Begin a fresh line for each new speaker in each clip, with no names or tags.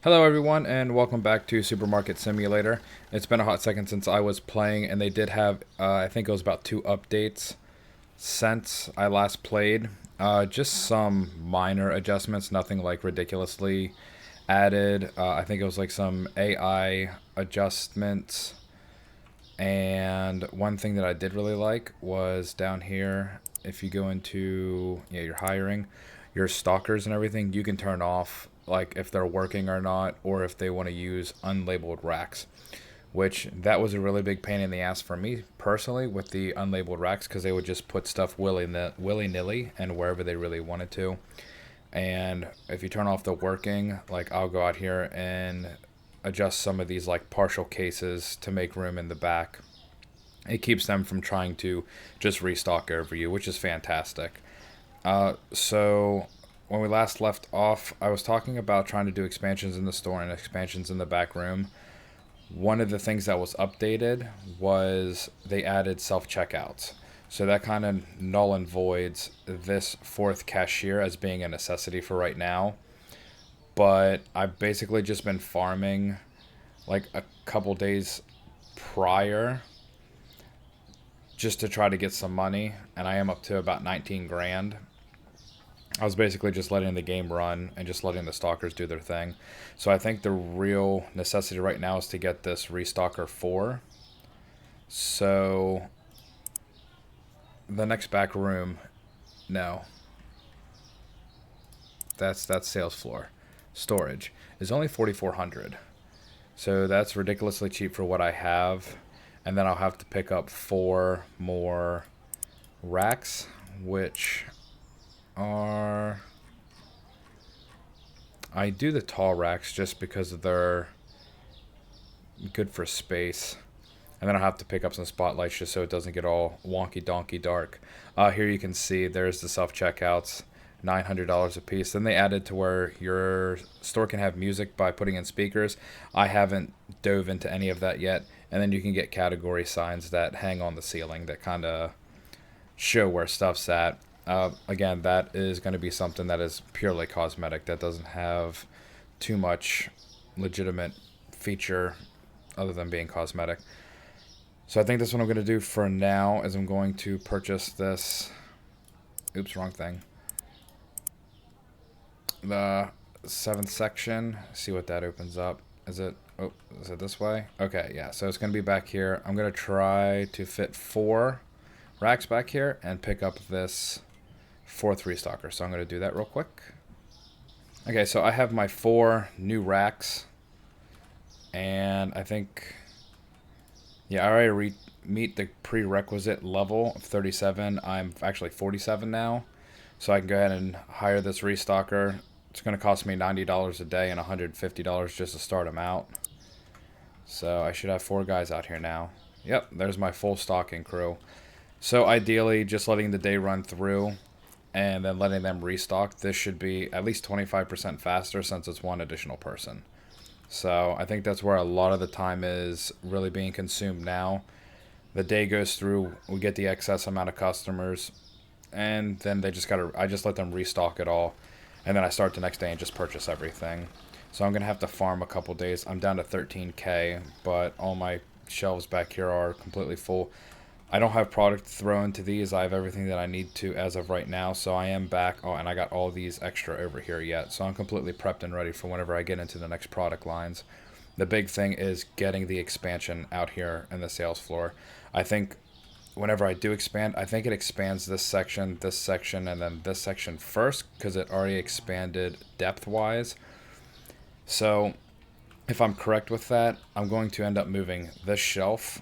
Hello, everyone, and welcome back to Supermarket Simulator. It's been a hot second since I was playing, and they did have, I think it was about 2 updates since I last played. Just some minor adjustments, nothing like ridiculously added. I think it was like some AI adjustments. And one thing that I did really like was down here, if you go into your hiring, your stalkers and everything, you can turn off like if they're working or not, or if they want to use unlabeled racks. Which that was a really big pain in the ass for me personally with the unlabeled racks because they would just put stuff willy nilly and wherever they really wanted to. And if you turn off the working, like I'll go out here and adjust some of these like partial cases to make room in the back. It keeps them from trying to just restock over you, which is fantastic. So when we last left off, I was talking about trying to do expansions in the store and expansions in the back room. One of the things that was updated was they added self checkouts. So that kind of null and voids this fourth cashier as being a necessity for right now. But I've basically just been farming like a couple days prior just to try to get some money, and I am up to about 19 grand. I was basically just letting the game run and just letting the stalkers do their thing. So I think the real necessity right now is to get this Restocker 4. So the next back room, no, that's sales floor. Storage is only 4,400. So that's ridiculously cheap for what I have. And then I'll have to pick up 4 more racks, which are... I do the tall racks just because they're good for space. And then I'll have to pick up some spotlights just so it doesn't get all wonky donkey dark. Here you can see there's the self-checkouts, $900 a piece. Then they added to where your store can have music by putting in speakers. I haven't dove into any of that yet. And then you can get category signs that hang on the ceiling that kind of show where stuff's at. Again, that is going to be something that is purely cosmetic. That doesn't have too much legitimate feature other than being cosmetic. So I think that's what I'm going to do for now is I'm going to purchase this. Oops, wrong thing. The 7th section. See what that opens up. Is it this way? Okay, yeah. So it's going to be back here. I'm going to try to fit 4 racks back here and pick up this 4th restocker. So I'm going to do that real quick. Okay, so I have my 4 new racks. And I think... yeah, I already meet the prerequisite level of 37. I'm actually 47 now. So I can go ahead and hire this restocker. It's going to cost me $90 a day and $150 just to start them out. So I should have 4 guys out here now. Yep, there's my full stocking crew. So ideally, just letting the day run through and then letting them restock. This should be at least 25% faster since it's one additional person. So I think that's where a lot of the time is really being consumed now. The day goes through, we get the excess amount of customers, and then I just let them restock it all. And then I start the next day and just purchase everything. So I'm going to have to farm a couple days. I'm down to 13K, but all my shelves back here are completely full. I don't have product to throw into these. I have everything that I need to as of right now. So I am back. Oh, and I got all these extra over here yet. So I'm completely prepped and ready for whenever I get into the next product lines. The big thing is getting the expansion out here in the sales floor. I think whenever I do expand, I think it expands this section, and then this section first because it already expanded depth-wise. So if I'm correct with that, I'm going to end up moving this shelf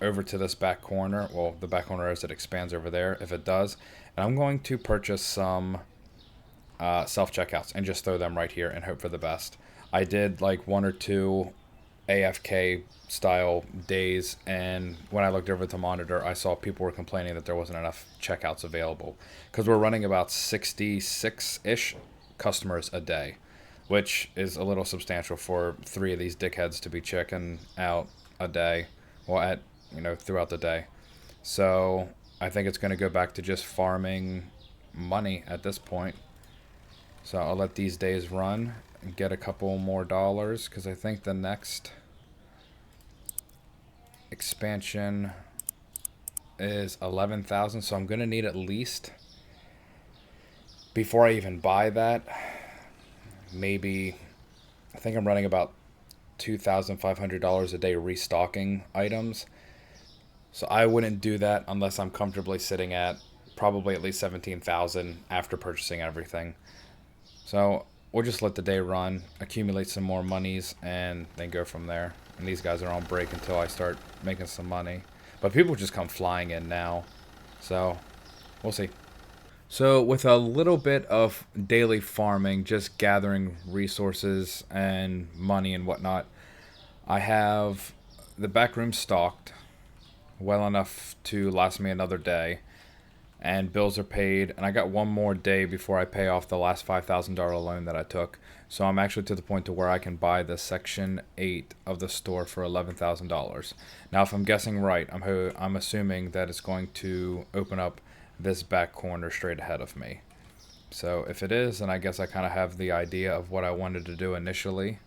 over to this back corner. Well, the back corner as it expands over there, if it does. And I'm going to purchase some self-checkouts and just throw them right here and hope for the best. I did like 1 or 2 AFK style days, and when I looked over the monitor, I saw people were complaining that there wasn't enough checkouts available because we're running about 66-ish customers a day, which is a little substantial for 3 of these dickheads to be checking out a day, well, throughout the day. So I think it's going to go back to just farming money at this point. So I'll let these days run. and get a couple more dollars, because I think the next expansion is 11,000, so I'm gonna need at least, before I even buy that, maybe, I think I'm running about $2,500 a day restocking items. So I wouldn't do that unless I'm comfortably sitting at probably at least 17,000 after purchasing everything. So we'll just let the day run, accumulate some more monies, and then go from there. And these guys are on break until I start making some money. But people just come flying in now. So we'll see. So with a little bit of daily farming, just gathering resources and money and whatnot, I have the back room stocked well enough to last me another day, and bills are paid, and I got one more day before I pay off the last $5,000 loan that I took. So I'm actually to the point to where I can buy the Section 8 of the store for $11,000. Now, if I'm guessing right, I'm assuming that it's going to open up this back corner straight ahead of me. So if it is, then I guess I kind of have the idea of what I wanted to do initially.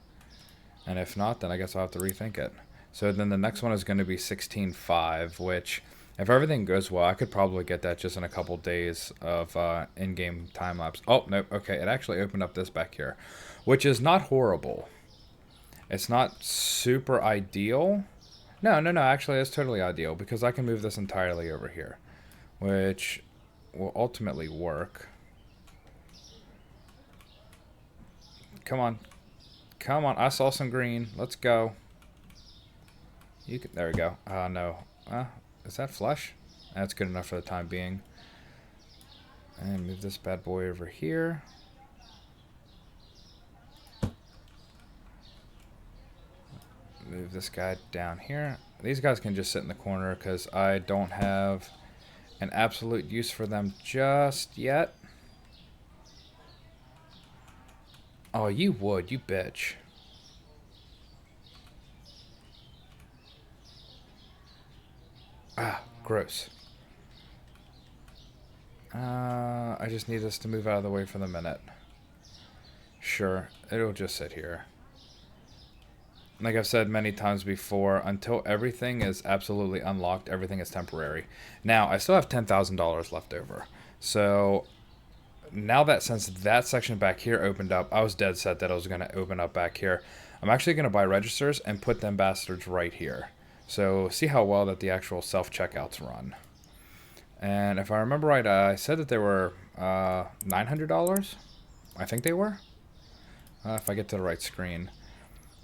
And if not, then I guess I'll have to rethink it. So then the next one is going to be 16.5, which, if everything goes well, I could probably get that just in a couple days of in-game time lapse. Oh, no, okay, it actually opened up this back here, which is not horrible. It's not super ideal. No, actually it's totally ideal, because I can move this entirely over here, which will ultimately work. Come on. Come on, I saw some green. Let's go. You can, there we go. No. Is that flush? That's good enough for the time being. And move this bad boy over here. Move this guy down here. These guys can just sit in the corner because I don't have an absolute use for them just yet. Oh, you would, you bitch. Ah, gross. I just need this to move out of the way for the minute. Sure, it'll just sit here. Like I've said many times before, until everything is absolutely unlocked, everything is temporary. Now, I still have $10,000 left over. So, now that since that section back here opened up, I was dead set that I was going to open up back here. I'm actually going to buy registers and put them bastards right here. So, see how well that the actual self-checkouts run. And if I remember right, I said that they were $900. I think they were. If I get to the right screen.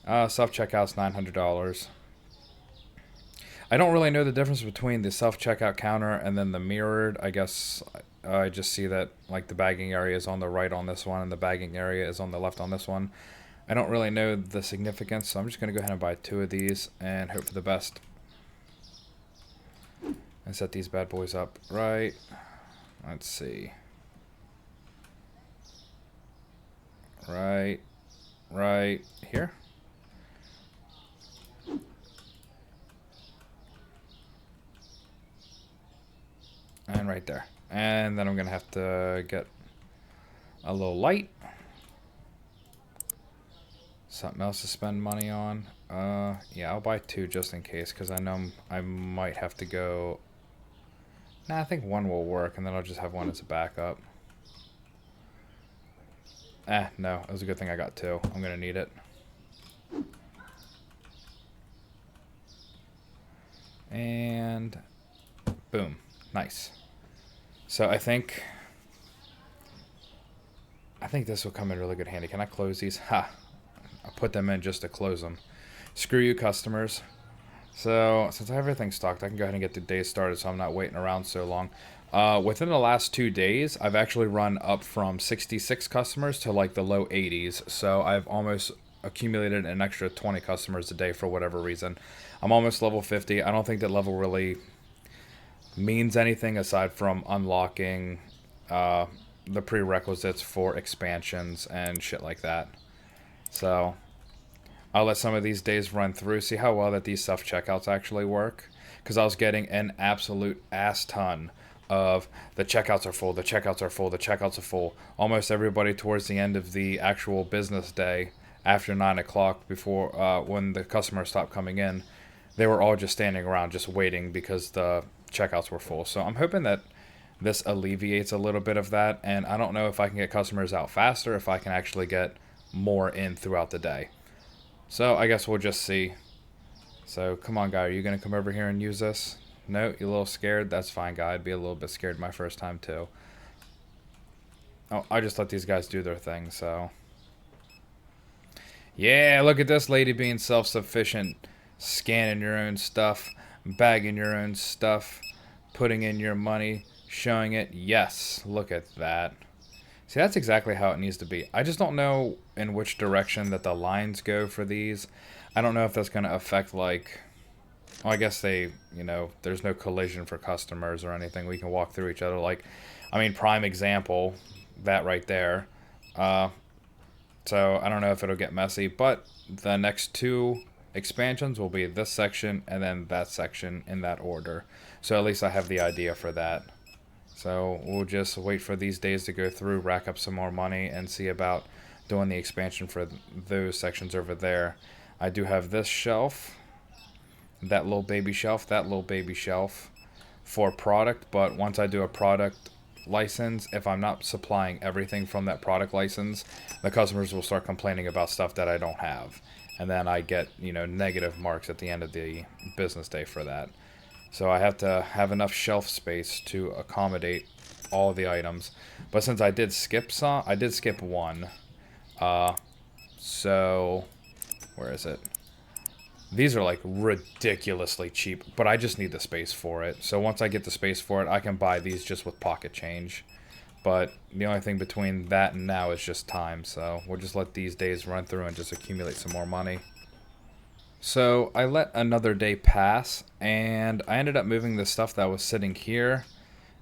Self-checkout's $900. I don't really know the difference between the self-checkout counter and then the mirrored. I guess I just see that like the bagging area is on the right on this one and the bagging area is on the left on this one. I don't really know the significance, so I'm just going to go ahead and buy 2 of these and hope for the best. And set these bad boys up right. Let's see. Right here. And right there. And then I'm going to have to get a little light. Something else to spend money on. Yeah, I'll buy 2 just in case, because I know I might have to go... Nah, I think 1 will work, and then I'll just have 1 as a backup. No, it was a good thing I got 2. I'm going to need it. And... boom. Nice. So I think this will come in really good handy. Can I close these? Ha! I'll put them in just to close them. Screw you, customers. So since I have everything stocked, I can go ahead and get the day started so I'm not waiting around so long. Within the last 2 days, I've actually run up from 66 customers to like the low 80s. So I've almost accumulated an extra 20 customers a day for whatever reason. I'm almost level 50. I don't think that level really means anything aside from unlocking the prerequisites for expansions and shit like that. So I'll let some of these days run through, see how well that these self-checkouts actually work, because I was getting an absolute ass ton of the checkouts are full, the checkouts are full, the checkouts are full. Almost everybody towards the end of the actual business day, after 9 o'clock, before when the customers stopped coming in, they were all just standing around just waiting because the checkouts were full. So I'm hoping that this alleviates a little bit of that, and I don't know if I can get customers out faster, if I can actually get more in throughout the day. So I guess we'll just see. So come on, guy, are you going to come over here and use this? No, you're a little scared? That's fine, guy. I'd be a little bit scared my first time, too. Oh, I just let these guys do their thing, so. Yeah, look at this lady being self-sufficient. Scanning your own stuff, bagging your own stuff, putting in your money, showing it. Yes, look at that. See, that's exactly how it needs to be. I just don't know in which direction that the lines go for these. I don't know if that's going to affect, like... Well, I guess there's no collision for customers or anything. We can walk through each other. Like, I mean, prime example, that right there. So I don't know if it'll get messy, but the next two expansions will be this section and then that section in that order. So at least I have the idea for that. So we'll just wait for these days to go through, rack up some more money, and see about doing the expansion for those sections over there. I do have this shelf, that little baby shelf for product, but once I do a product license, if I'm not supplying everything from that product license, the customers will start complaining about stuff that I don't have. And then I get, negative marks at the end of the business day for that. So I have to have enough shelf space to accommodate all the items. But since I did skip one. So, where is it? These are like ridiculously cheap, but I just need the space for it. So once I get the space for it, I can buy these just with pocket change. But the only thing between that and now is just time. So we'll just let these days run through and just accumulate some more money. So I let another day pass, and I ended up moving the stuff that was sitting here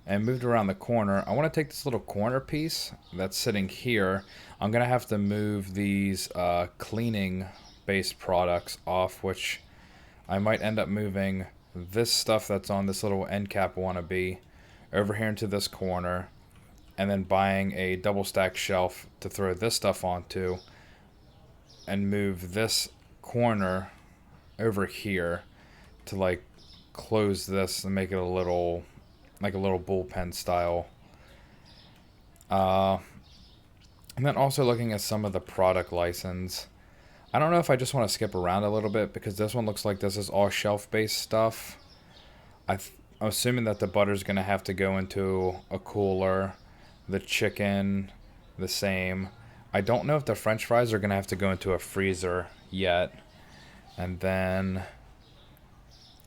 and moved around the corner. I want to take this little corner piece that's sitting here. I'm going to have to move these cleaning based products off, which I might end up moving this stuff that's on this little end cap wannabe over here into this corner, and then buying a double stack shelf to throw this stuff onto, and move this corner over here to like close this and make it a little bullpen style. And then also looking at some of the product license. I don't know if I just want to skip around a little bit, because this one looks like this is all shelf-based stuff. I'm assuming that the butter's going to have to go into a cooler. The chicken, the same. I don't know if the french fries are going to have to go into a freezer yet. And then,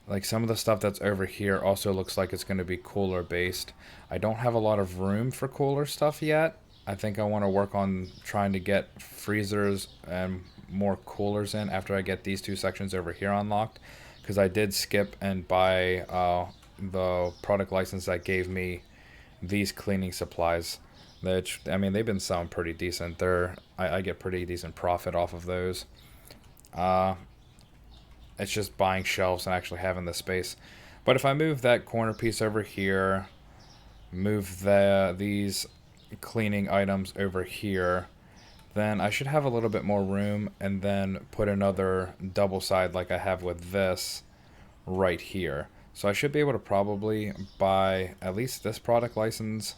like, some of the stuff that's over here also looks like it's going to be cooler-based. I don't have a lot of room for cooler stuff yet. I think I want to work on trying to get freezers and more coolers in after I get these two sections over here unlocked, because I did skip and buy the product license that gave me these cleaning supplies, which, I mean, they've been selling pretty decent. I get pretty decent profit off of those. It's just buying shelves and actually having the space. But if I move that corner piece over here, move these cleaning items over here, then I should have a little bit more room, and then put another double side like I have with this right here. So I should be able to probably buy at least this product license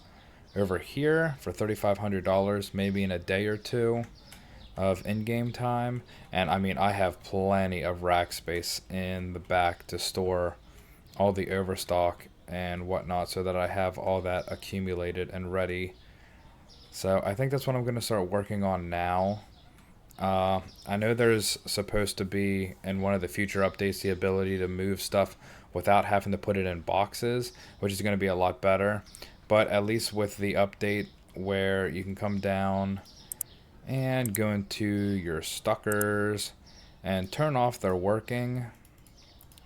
over here for $3,500, maybe in a day or two of in-game time. And I mean, I have plenty of rack space in the back to store all the overstock and whatnot, so that I have all that accumulated and ready. So I think that's what I'm going to start working on now. I know there's supposed to be, in one of the future updates, the ability to move stuff without having to put it in boxes, which is going to be a lot better. But at least with the update where you can come down and go into your stuckers and turn off their working.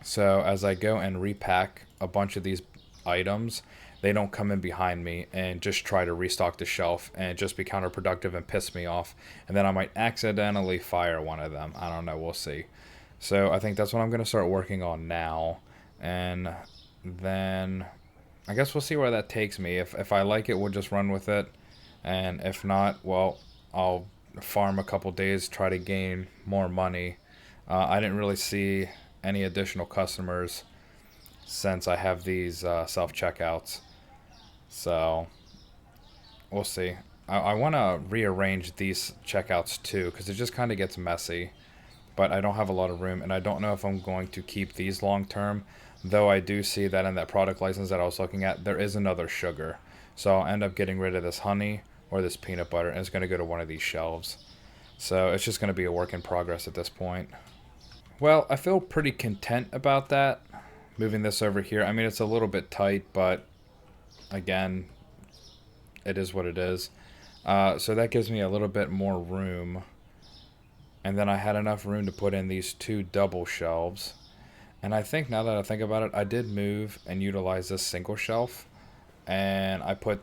So as I go and repack a bunch of these items, they don't come in behind me and just try to restock the shelf and just be counterproductive and piss me off. And then I might accidentally fire one of them. I don't know. We'll see. So I think that's what I'm going to start working on now. And then I guess we'll see where that takes me. If I like it, we'll just run with it. And if not, well, I'll farm a couple days, try to gain more money. I didn't really see any additional customers since I have these self checkouts. So we'll see. I want to rearrange these checkouts too because it just kind of gets messy. But I don't have a lot of room, and I don't know if I'm going to keep these long term. Though I do see that in that product license that I was looking at, there is another sugar. So I'll end up getting rid of this honey or this peanut butter, and it's going to go to one of these shelves. So it's just going to be a work in progress at this point. Well, I feel pretty content about that. Moving this over here. I mean, it's a little bit tight, but again, it is what it is. So that gives me a little bit more room. And then I had enough room to put in these two double shelves. And I think now that I think about it, I did move and utilize this single shelf. And I put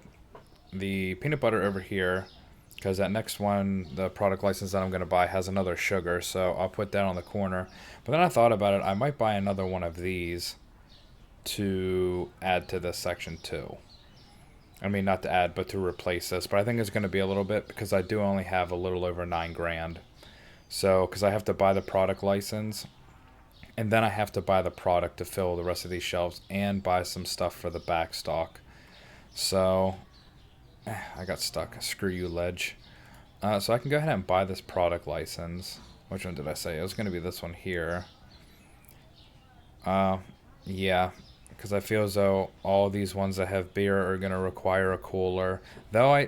the peanut butter over here because that next one, the product license that I'm going to buy, has another sugar. So I'll put that on the corner. But then I thought about it. I might buy another one of these to add to this section too. I mean, not to add, but to replace this. But I think it's going to be a little bit because I do only have a little over 9 grand. So, because I have to buy the product license, and then I have to buy the product to fill the rest of these shelves and buy some stuff for the back stock. So, I got stuck. Screw you, Ledge. So I can go ahead and buy this product license. Which one did I say? It was going to be this one here. Yeah, because I feel as though all these ones that have beer are going to require a cooler. Though I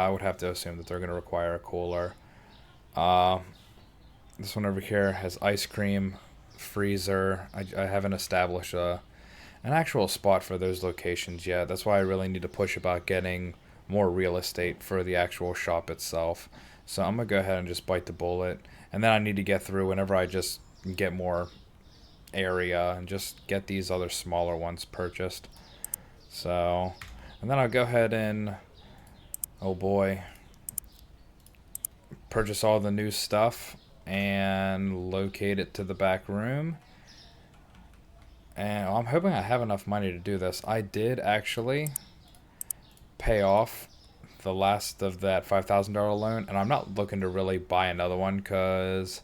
would have to assume that they're going to require a cooler. This one over here has ice cream, freezer. I haven't established an actual spot for those locations yet. That's why I really need to push about getting more real estate for the actual shop itself. So I'm going to go ahead and just bite the bullet. And then I need to get through whenever I just get more area and just get these other smaller ones purchased. So, and then I'll go ahead and, oh boy, purchase all the new stuff and locate it to the back room. And I'm hoping I have enough money to do this. I did actually pay off the last of that $5,000 loan, and I'm not looking to really buy another one because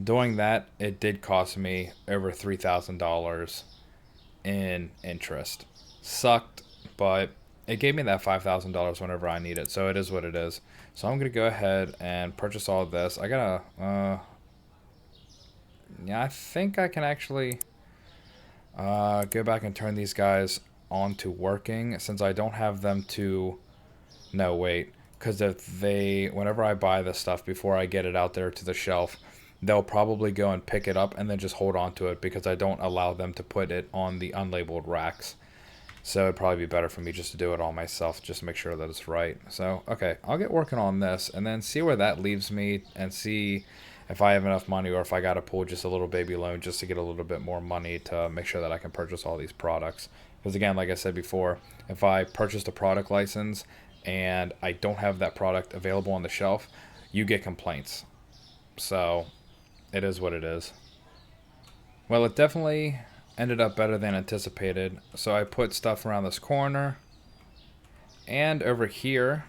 doing that, it did cost me over $3,000 in interest. Sucked, but it gave me that $5,000 whenever I need it, so it is what it is. So I'm going to go ahead and purchase all of this. I got to, yeah, I think I can actually go back and turn these guys on to working since I don't have them to, no, wait, because whenever I buy this stuff before I get it out there to the shelf, they'll probably go and pick it up and then just hold on to it because I don't allow them to put it on the unlabeled racks. So it'd probably be better for me just to do it all myself, just to make sure that it's right. So, okay, I'll get working on this and then see where that leaves me and see if I have enough money or if I got to pull just a little baby loan just to get a little bit more money to make sure that I can purchase all these products. Because again, like I said before, if I purchased a product license and I don't have that product available on the shelf, you get complaints. So it is what it is. Well, it definitely ended up better than anticipated. So I put stuff around this corner and over here,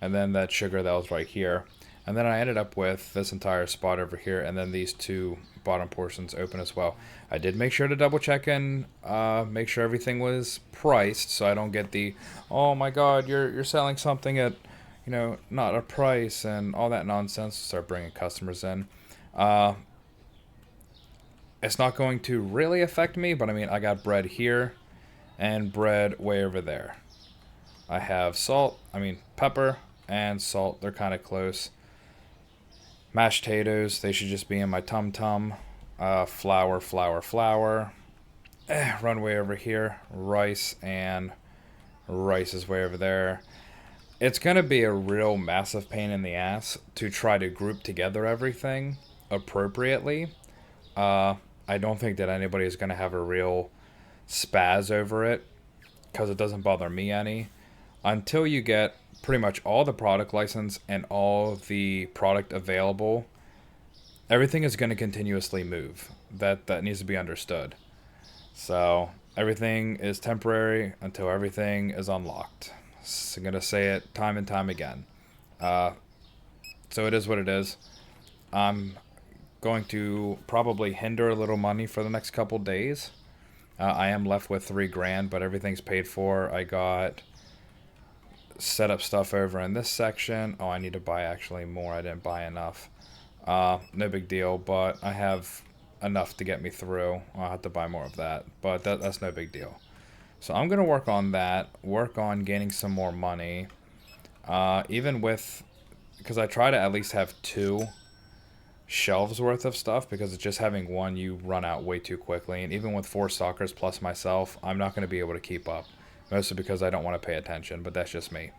and then that sugar that was right here. And then I ended up with this entire spot over here, and then these two bottom portions open as well. I did make sure to double check and make sure everything was priced, so I don't get the, oh my god, you're selling something at, not a price and all that nonsense. Start bringing customers in. It's not going to really affect me, but I mean, I got bread here and bread way over there. I have pepper and salt. They're kind of close. Mashed potatoes, they should just be in my tum-tum. Flour. Run way over here. Rice, and rice is way over there. It's going to be a real massive pain in the ass to try to group together everything appropriately. I don't think that anybody is going to have a real spaz over it because it doesn't bother me any. Until you get pretty much all the product license and all the product available, everything is going to continuously move. That needs to be understood. So Everything is temporary until everything is unlocked. So I'm going to say it time and time again. Uh, so it is what it is. I'm going to probably hinder a little money for the next couple days. I am left with $3,000, but everything's paid for. I got set up stuff over in this section. Oh, I need to buy actually more. I didn't buy enough. No big deal, but I have enough to get me through. I'll have to buy more of that, but that's no big deal. So I'm going to work on that, work on gaining some more money. Even with, because I try to at least have 2 shelves worth of stuff, because it's just having one, you run out way too quickly. And even with 4 stalkers plus myself, I'm not going to be able to keep up. Mostly because I don't want to pay attention, but that's just me.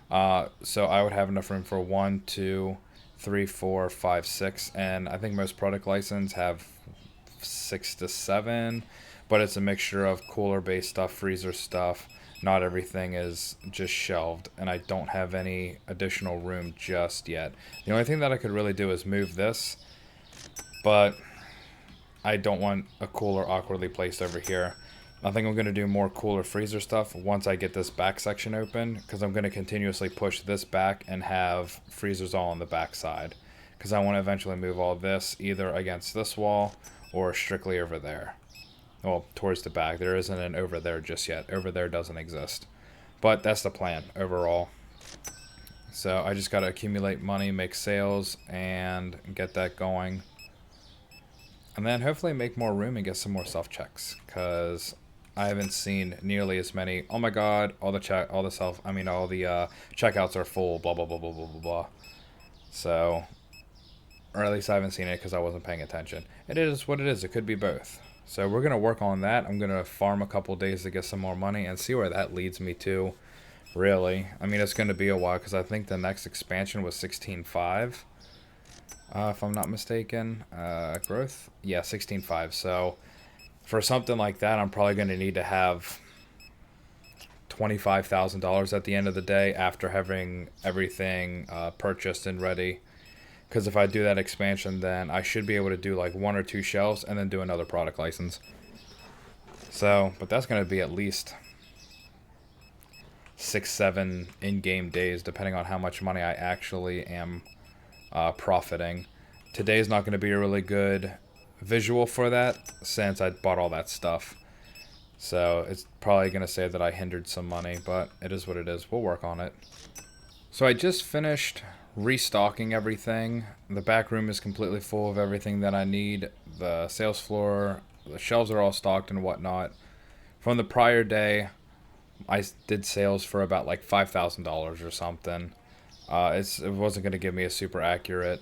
So I would have enough room for 1, 2, 3, 4, 5, 6, and I think most product license have 6 to 7, but it's a mixture of cooler based stuff, freezer stuff. Not everything is just shelved, and I don't have any additional room just yet. The only thing that I could really do is move this, but I don't want a cooler awkwardly placed over here. I think I'm going to do more cooler freezer stuff once I get this back section open, because I'm going to continuously push this back and have freezers all on the back side, because I want to eventually move all this either against this wall or strictly over there. Well, towards the back. There isn't an over there just yet. Over there doesn't exist. But that's the plan overall. So I just got to accumulate money, make sales, and get that going. And then hopefully make more room and get some more self-checks, because I haven't seen nearly as many. Oh my god, all the checkouts are full, blah blah blah blah blah blah blah. So, or at least I haven't seen it because I wasn't paying attention. It is what it is. It could be both. So we're gonna work on that. I'm gonna farm a couple days to get some more money and see where that leads me to. Really, I mean, it's gonna be a while, because I think the next expansion was 16.5. If I'm not mistaken, growth, yeah, 16.5. So for something like that, I'm probably going to need to have $25,000 at the end of the day after having everything purchased and ready. Because if I do that expansion, then I should be able to do like 1 or 2 shelves and then do another product license. So, but that's going to be at least 6, 7 in-game days, depending on how much money I actually am profiting. Today's not going to be a really good visual for that, since I bought all that stuff. So it's probably going to say that I hindered some money, but it is what it is. We'll work on it. So I just finished restocking everything. The back room is completely full of everything that I need. The sales floor, the shelves are all stocked and whatnot. From the prior day, I did sales for about like $5,000 or something. It wasn't going to give me a super accurate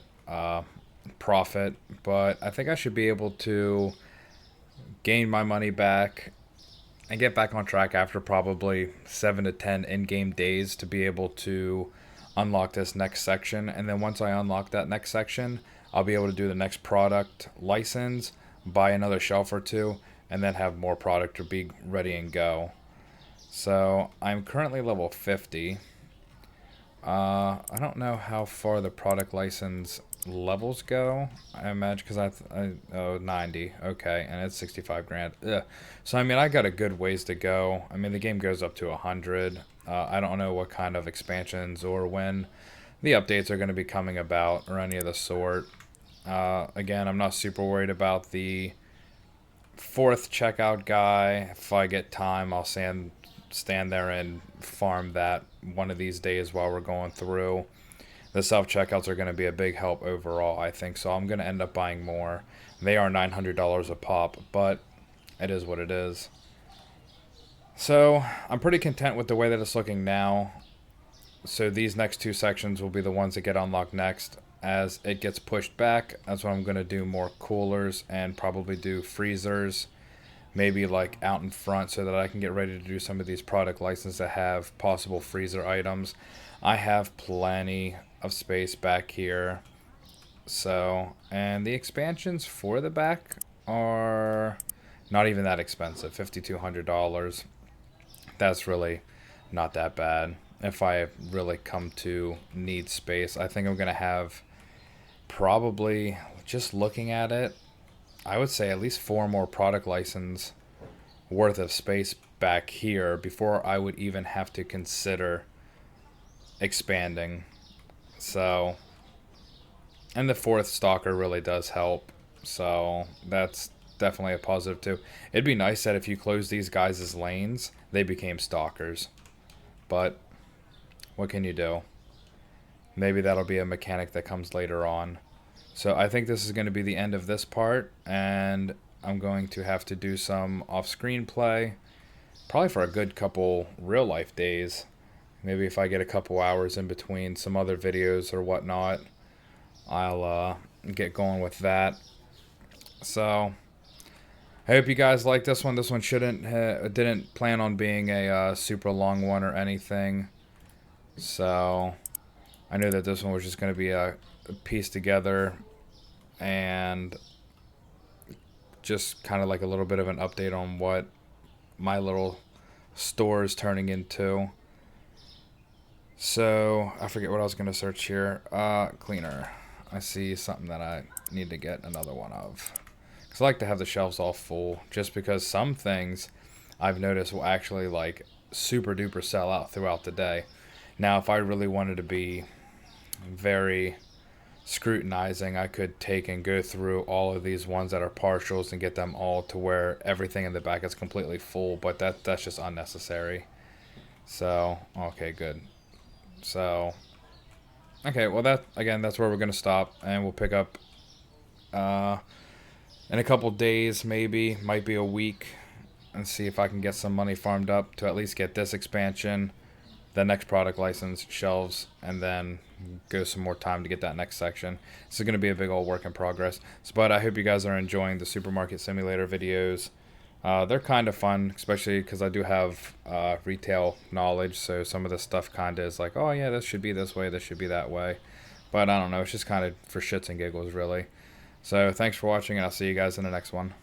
profit, but I think I should be able to gain my money back and get back on track after probably 7 to 10 in-game days to be able to unlock this next section. And then once I unlock that next section, I'll be able to do the next product license, buy another shelf or 2, and then have more product to be ready and go. So I'm currently level 50. I don't know how far the product license levels go. I imagine, because oh, 90. Okay, and it's 65 grand. Ugh. So I mean, I got a good ways to go. I mean, the game goes up to 100. I don't know what kind of expansions or when the updates are going to be coming about or any of the sort. Again, I'm not super worried about the 4th checkout guy. If I get time, I'll stand there and farm that one of these days while we're going through. The self-checkouts are going to be a big help overall, I think, so I'm going to end up buying more. They are $900 a pop, but it is what it is. So I'm pretty content with the way that it's looking now. So these next 2 sections will be the ones that get unlocked next. As it gets pushed back, that's what I'm going to do, more coolers and probably do freezers. Maybe like out in front, so that I can get ready to do some of these product licenses that have possible freezer items. I have plenty of space back here. So, and the expansions for the back are not even that expensive, $5,200. That's really not that bad. If I really come to need space, I think I'm going to have probably, just looking at it, I would say at least 4 more product license worth of space back here before I would even have to consider expanding. So, and the fourth stalker really does help. So that's definitely a positive too. It'd be nice that if you close these guys as lanes, they became stalkers. But what can you do? Maybe that'll be a mechanic that comes later on. So I think this is going to be the end of this part, and I'm going to have to do some off-screen play, probably for a good couple real-life days. Maybe if I get a couple hours in between some other videos or whatnot, I'll get going with that. So I hope you guys like this one. This one didn't plan on being a super long one or anything. So I knew that this one was just going to be a piece together and just kind of like a little bit of an update on what my little store is turning into. So I forget what I was going to search here. Cleaner. I see something that I need to get another one of. Because I like to have the shelves all full, just because some things I've noticed will actually like super duper sell out throughout the day. Now if I really wanted to be very scrutinizing, I could take and go through all of these ones that are partials and get them all to where everything in the back is completely full, but that's just unnecessary. So okay, good. So okay, well that's where we're gonna stop, and we'll pick up in a couple days, maybe might be a week, and see if I can get some money farmed up to at least get this expansion, the next product license, shelves, and then go some more time to get that next section. This is going to be a big old work in progress. But I hope you guys are enjoying the Supermarket Simulator videos. They're kind of fun, especially because I do have retail knowledge, so some of this stuff kind of is like, oh yeah, this should be this way, this should be that way. But I don't know, it's just kind of for shits and giggles, really. So thanks for watching, and I'll see you guys in the next one.